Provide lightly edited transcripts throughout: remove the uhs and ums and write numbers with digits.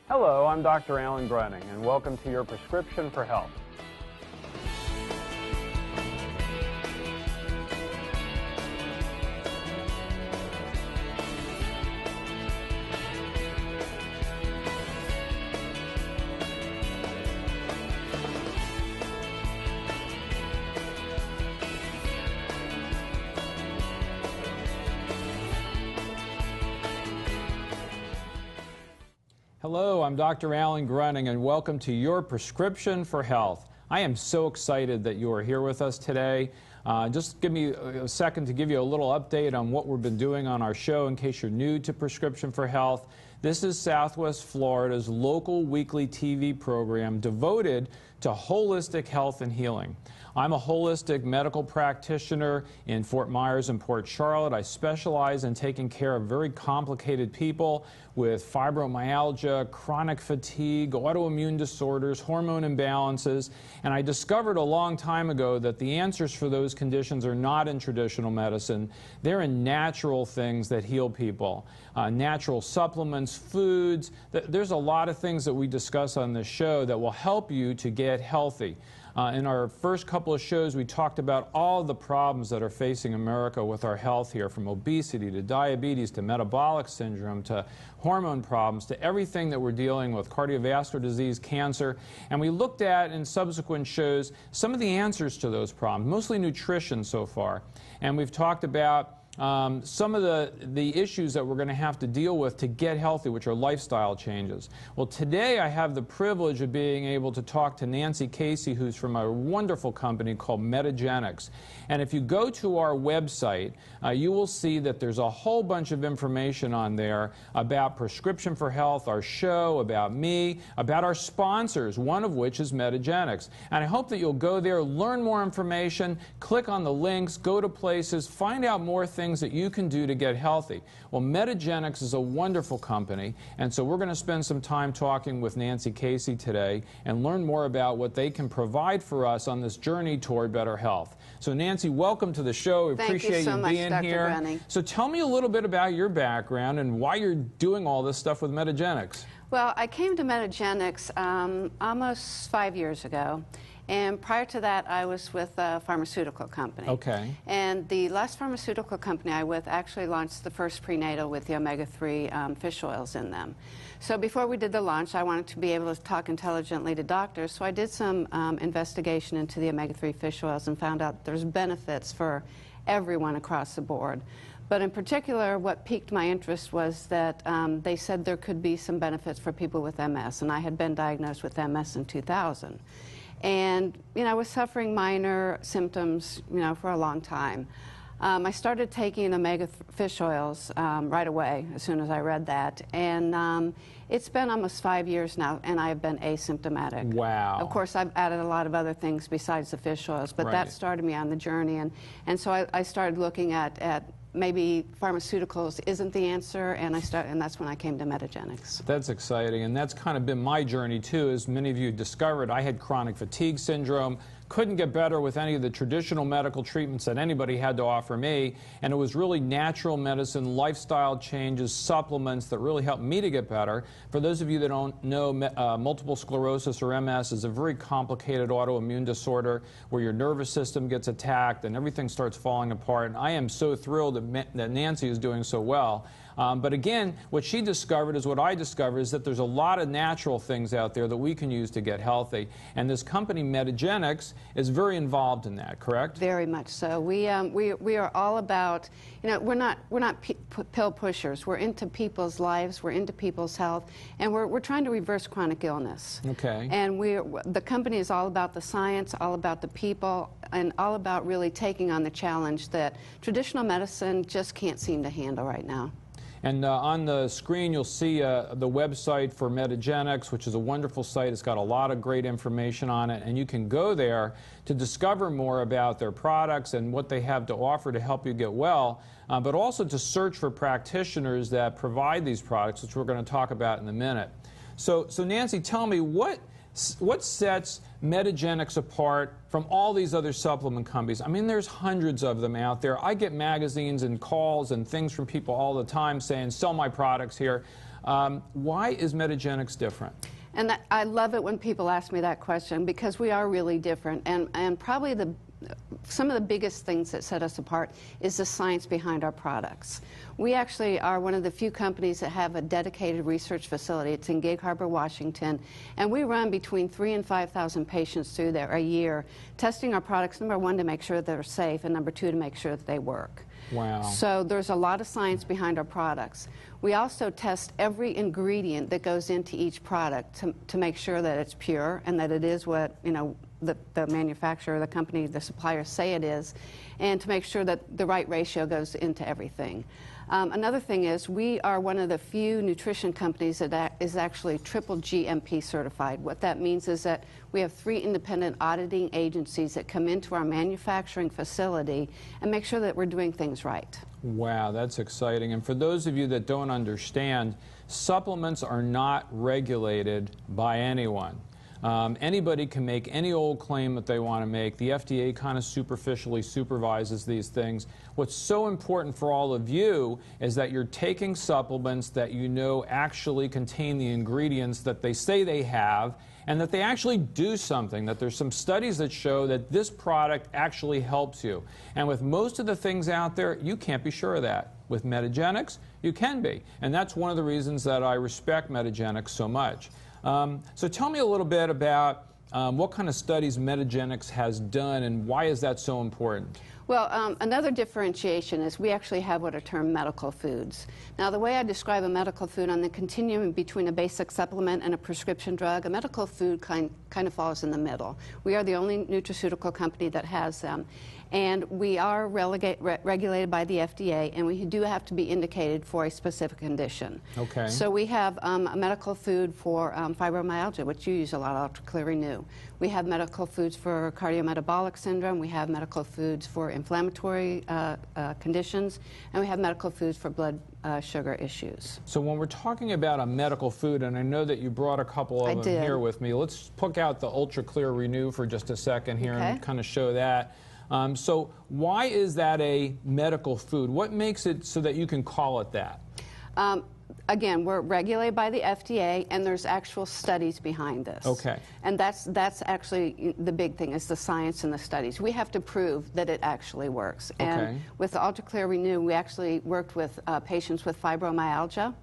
Hello, I'm Dr. Alan Gruning, and welcome to your Prescription for Health. Hello, I'm Dr. Alan Gruning, and welcome to your Prescription for Health. I am so excited that you are here with us today. Just give me a second to give you a little update on what we've been doing on our show in case you're new to Prescription for Health. This is Southwest Florida's local weekly TV program devoted to holistic health and healing. I'm a holistic medical practitioner in Fort Myers and Port Charlotte. I specialize in taking care of very complicated people with fibromyalgia, chronic fatigue, autoimmune disorders, hormone imbalances, and I discovered a long time ago that the answers for those conditions are not in traditional medicine. They're in natural things that heal people. Natural supplements, foods. There's a lot of things that we discuss on this show that will help you to get healthy. In our first couple of shows, we talked about all the problems that are facing America with our health here, from obesity to diabetes to metabolic syndrome to hormone problems to everything that we're dealing with, cardiovascular disease, cancer. And we looked at, in subsequent shows, some of the answers to those problems, mostly nutrition so far. And we've talked about some of the issues that we're going to have to deal with to get healthy, which are lifestyle changes. Well, today I have the privilege of being able to talk to Nancy Casey, who's from a wonderful company called Metagenics. And if you go to our website, you will see that there's a whole bunch of information on there about Prescription for Health, our show, about me, about our sponsors, one of which is Metagenics. And I hope that you'll go there, learn more information, click on the links, go to places, find out more things that you can do to get healthy. Well, Metagenics is a wonderful company, and so we're going to spend some time talking with Nancy Casey today and learn more about what they can provide for us on this journey toward better health. So Nancy, welcome to the show. We appreciate you being here. Gruning. So tell me a little bit about your background and why you're doing all this stuff with Metagenics. Well, I came to Metagenics almost 5 years ago. And prior to that, I was with a pharmaceutical company. Okay. And the last pharmaceutical company I was with actually launched the first prenatal with the omega-3 fish oils in them. So before we did the launch, I wanted to be able to talk intelligently to doctors, so I did some investigation into the omega-3 fish oils and found out there's benefits for everyone across the board. But in particular, what piqued my interest was that they said there could be some benefits for people with MS, and I had been diagnosed with MS in 2000. And, I was suffering minor symptoms, for a long time. I started taking omega fish oils right away as soon as I read that. And it's been almost 5 years now, and I have been asymptomatic. Wow. Of course, I've added a lot of other things besides the fish oils, but that started me on the journey. And so I started looking at maybe pharmaceuticals isn't the answer, and that's when I came to Metagenics. That's exciting, and that's kind of been my journey too. As many of you discovered, I had chronic fatigue syndrome, couldn't get better with any of the traditional medical treatments that anybody had to offer me, and it was really natural medicine, lifestyle changes, supplements that really helped me to get better. For those of you that don't know, multiple sclerosis, or MS, is a very complicated autoimmune disorder where your nervous system gets attacked and everything starts falling apart. And I am so thrilled that Nancy is doing so well. But again, what she discovered is what I discovered, is that there's a lot of natural things out there that we can use to get healthy. And this company, Metagenics, is very involved in that, correct? Very much so. We are all about, we're not pill pushers. We're into people's lives, we're into people's health, and we're trying to reverse chronic illness. Okay. And the company is all about the science, all about the people, and all about really taking on the challenge that traditional medicine just can't seem to handle right now. And on the screen, you'll see the website for Metagenics, which is a wonderful site. It's got a lot of great information on it, and you can go there to discover more about their products and what they have to offer to help you get well, but also to search for practitioners that provide these products, which we're going to talk about in a minute. So Nancy, tell me, what what sets Metagenics apart from all these other supplement companies? I mean, there's hundreds of them out there. I get magazines and calls and things from people all the time saying, sell my products here. Why is Metagenics different? And I love it when people ask me that question, because we are really different. And probably some of the biggest things that set us apart is the science behind our products. We actually are one of the few companies that have a dedicated research facility. It's in Gig Harbor, Washington, and we run between 3,000 and 5,000 patients through there a year, testing our products, number one, to make sure they're safe, and number two, to make sure that they work. Wow. So there's a lot of science behind our products. We also test every ingredient that goes into each product to make sure that it's pure and that it is what, you know, the manufacturer, the company, the suppliers say it is, and to make sure that the right ratio goes into everything. Another thing is we are one of the few nutrition companies that is actually triple GMP certified. What that means is that we have 3 independent auditing agencies that come into our manufacturing facility and make sure that we're doing things right. Wow, that's exciting. And for those of you that don't understand, supplements are not regulated by anyone. Anybody can make any old claim that they want to make. The FDA kind of superficially supervises these things. What's so important for all of you is that you're taking supplements that you know actually contain the ingredients that they say they have, and that they actually do something, that there's some studies that show that this product actually helps you. And with most of the things out there, you can't be sure of that. With Metagenics, you can be. And that's one of the reasons that I respect Metagenics so much. So tell me a little bit about what kind of studies Metagenics has done, and why is that so important? Well, another differentiation is we actually have what are termed medical foods. Now, the way I describe a medical food on the continuum between a basic supplement and a prescription drug, a medical food kind of falls in the middle. We are the only nutraceutical company that has them. And we are regulated by the FDA, and we do have to be indicated for a specific condition. Okay. So we have a medical food for fibromyalgia, which you use a lot, Ultra-Clear Renew. We have medical foods for cardiometabolic syndrome. We have medical foods for inflammatory conditions, and we have medical foods for blood sugar issues. So when we're talking about a medical food, and I know that you brought a couple of them here with me, let's pick out the Ultra-Clear Renew for just a second here and kind of show that. So why is that a medical food? What makes it so that you can call it that? Again, we're regulated by the FDA, and there's actual studies behind this. Okay. And that's actually the big thing, is the science and the studies. We have to prove that it actually works. Okay. And with the Ultra-Clear Renew, we actually worked with patients with fibromyalgia.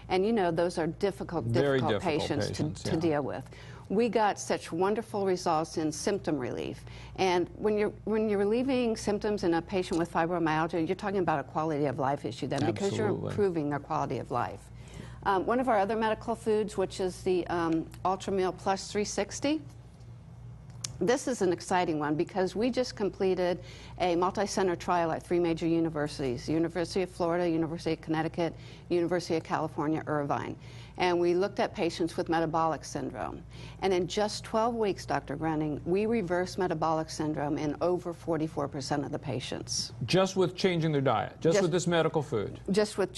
And you know, those are difficult patients to deal with. We got such wonderful results in symptom relief. And when you're relieving symptoms in a patient with fibromyalgia, you're talking about a quality of life issue then, because you're improving their quality of life. One of our other medical foods, which is the Ultra Meal Plus 360, this is an exciting one because we just completed a multi-center trial at 3 major universities, the University of Florida, University of Connecticut, University of California, Irvine. And we looked at patients with metabolic syndrome. And in just 12 weeks, Dr. Gruning, we reversed metabolic syndrome in over 44% of the patients. Just with changing their diet? Just with this medical food? Just with,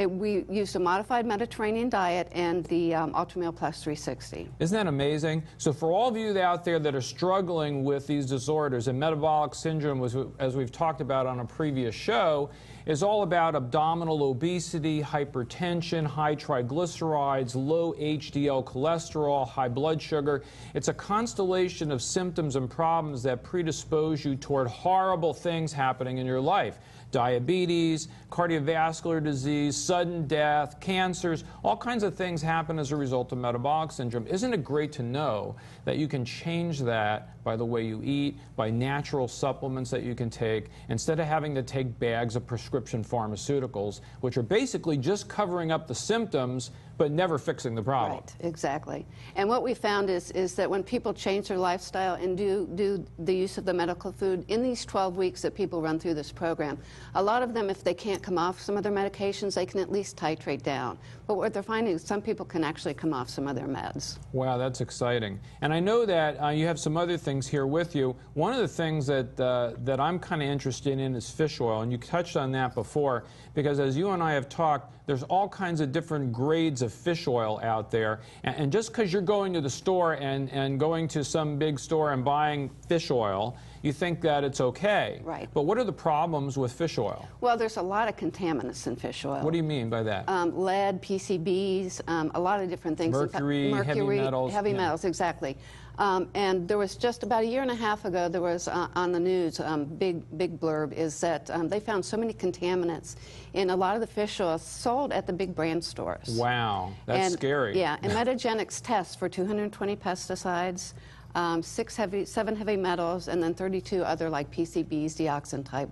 we used a modified Mediterranean diet and the Ultra Meal Plus 360. Isn't that amazing? So for all of you out there that are struggling with these disorders, and metabolic syndrome, was, as we've talked about on a previous show, is all about abdominal obesity, hypertension, high triglycerides, low HDL cholesterol, high blood sugar. It's a constellation of symptoms and problems that predispose you toward horrible things happening in your life. Diabetes, cardiovascular disease, sudden death, cancers, all kinds of things happen as a result of metabolic syndrome. Isn't it great to know that you can change that by the way you eat, by natural supplements that you can take, instead of having to take bags of prescription pharmaceuticals, which are basically just covering up the symptoms but never fixing the problem. Right, exactly. And what we found is that when people change their lifestyle and do the use of the medical food, in these 12 weeks that people run through this program, a lot of them, if they can't come off some of their medications, they can at least titrate down. But what they're finding is some people can actually come off some of their meds. Wow, that's exciting. And I know that you have some other things here with you. One of the things that I'm kind of interested in is fish oil, and you touched on that before, because as you and I have talked, there's all kinds of different grades of fish oil out there. And just because you're going to the store and going to some big store and buying fish oil, you think that it's okay. Right. But what are the problems with fish oil? Well, there's a lot of contaminants in fish oil. What do you mean by that? Lead, PCBs, a lot of different things. Mercury, heavy metals. Heavy metals, exactly. And there was just about a year and a half ago, there was on the news, big blurb, is that they found so many contaminants in a lot of the fish oil sold at the big brand stores. Wow, that's scary. Yeah, and Metagenics tests for 220 pesticides, 7 heavy metals, and then 32 other like PCBs, dioxin type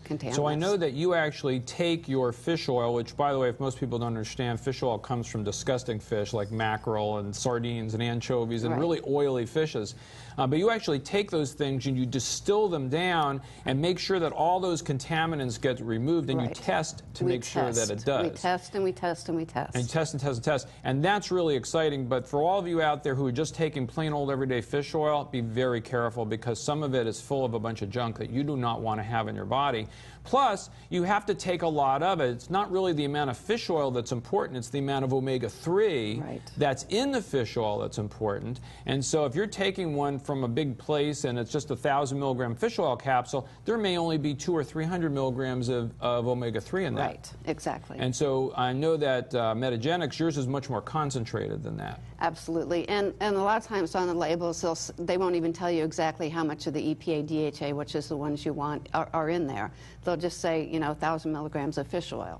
contaminants. So I know that you actually take your fish oil, which, by the way, if most people don't understand, fish oil comes from disgusting fish like mackerel and sardines and anchovies and really oily fishes. But you actually take those things and you distill them down and make sure that all those contaminants get removed, and you test to make sure that it does. We test and we test and we test. And you test and test and test. And that's really exciting. But for all of you out there who are just taking plain old everyday fish oil, be very careful, because some of it is full of a bunch of junk that you do not want to have in your body. Plus, you have to take a lot of it. It's not really the amount of fish oil that's important, it's the amount of omega-3 that's in the fish oil that's important. And so if you're taking one from a big place and it's just a 1,000 milligram fish oil capsule, there may only be 200 or 300 milligrams of omega-3 in that. Right, exactly. And so I know that Metagenics, yours is much more concentrated than that. Absolutely. And a lot of times on the labels, they won't even tell you exactly how much of the EPA, DHA, which is the ones you want, are in there. They'll just say, 1,000 milligrams of fish oil.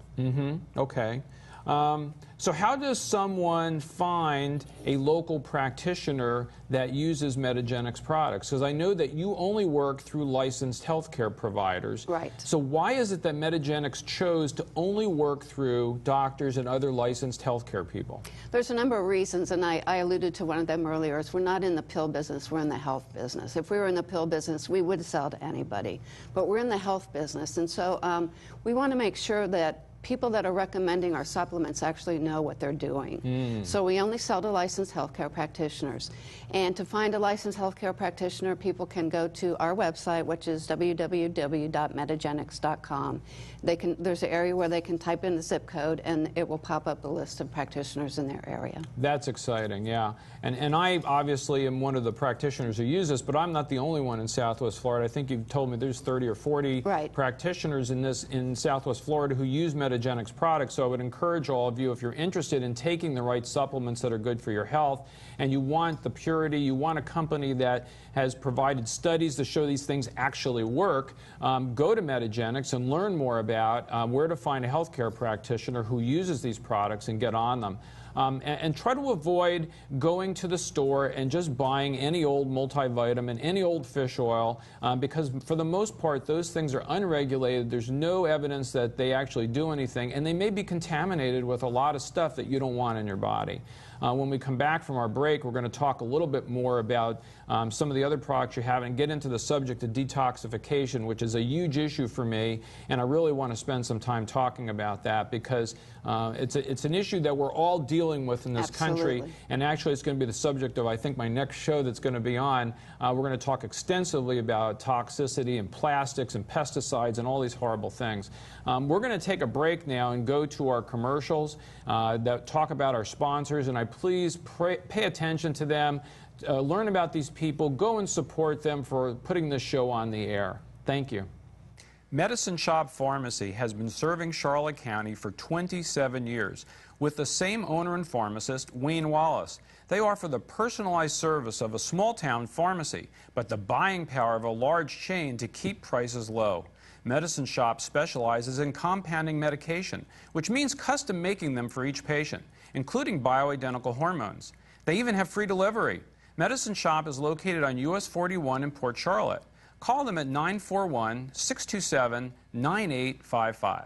Okay. So how does someone find a local practitioner that uses Metagenics products? Because I know that you only work through licensed healthcare providers. Right. So why is it that Metagenics chose to only work through doctors and other licensed healthcare people? There's a number of reasons, and I alluded to one of them earlier. Is we're not in the pill business, we're in the health business. If we were in the pill business, we would sell to anybody. But we're in the health business, and so we want to make sure that people that are recommending our supplements actually know what they're doing. So we only sell to licensed healthcare practitioners. And to find a licensed healthcare practitioner, people can go to our website, which is www.metagenics.com. There's an area where they can type in the zip code, and it will pop up the list of practitioners in their area. That's exciting, yeah. And I obviously am one of the practitioners who use this, but I'm not the only one in Southwest Florida. I think you've told me there's 30 or 40 practitioners in Southwest Florida who use Metagenics products. So I would encourage all of you, if you're interested in taking the right supplements that are good for your health, and you want the purity, you want a company that has provided studies to show these things actually work, go to Metagenics and learn more about where to find a healthcare practitioner who uses these products and get on them. And try to avoid going to the store and just buying any old multivitamin, any old fish oil, because for the most part those things are unregulated. There's no evidence that they actually do anything, and they may be contaminated with a lot of stuff that you don't want in your body. When we come back from our break, we're going to talk a little bit more about some of the other products you have and get into the subject of detoxification, which is a huge issue for me, and I really want to spend some time talking about that, because it's an issue that we're all dealing with in this country, and actually it's going to be the subject of, I think, my next show that's going to be on. We're going to talk extensively about toxicity and plastics and pesticides and all these horrible things. We're going to take a break now and go to our commercials that talk about our sponsors, and please pay attention to them, learn about these people, go and support them for putting this show on the air. Thank you. Medicine Shop Pharmacy has been serving Charlotte County for 27 years with the same owner and pharmacist, Wayne Wallace. They offer the personalized service of a small-town pharmacy, but the buying power of a large chain to keep prices low. Medicine Shop specializes in compounding medication, which means custom making them for each patient, including bioidentical hormones. They even have free delivery. Medicine Shop is located on US 41 in Port Charlotte. Call them at 941-627-9855.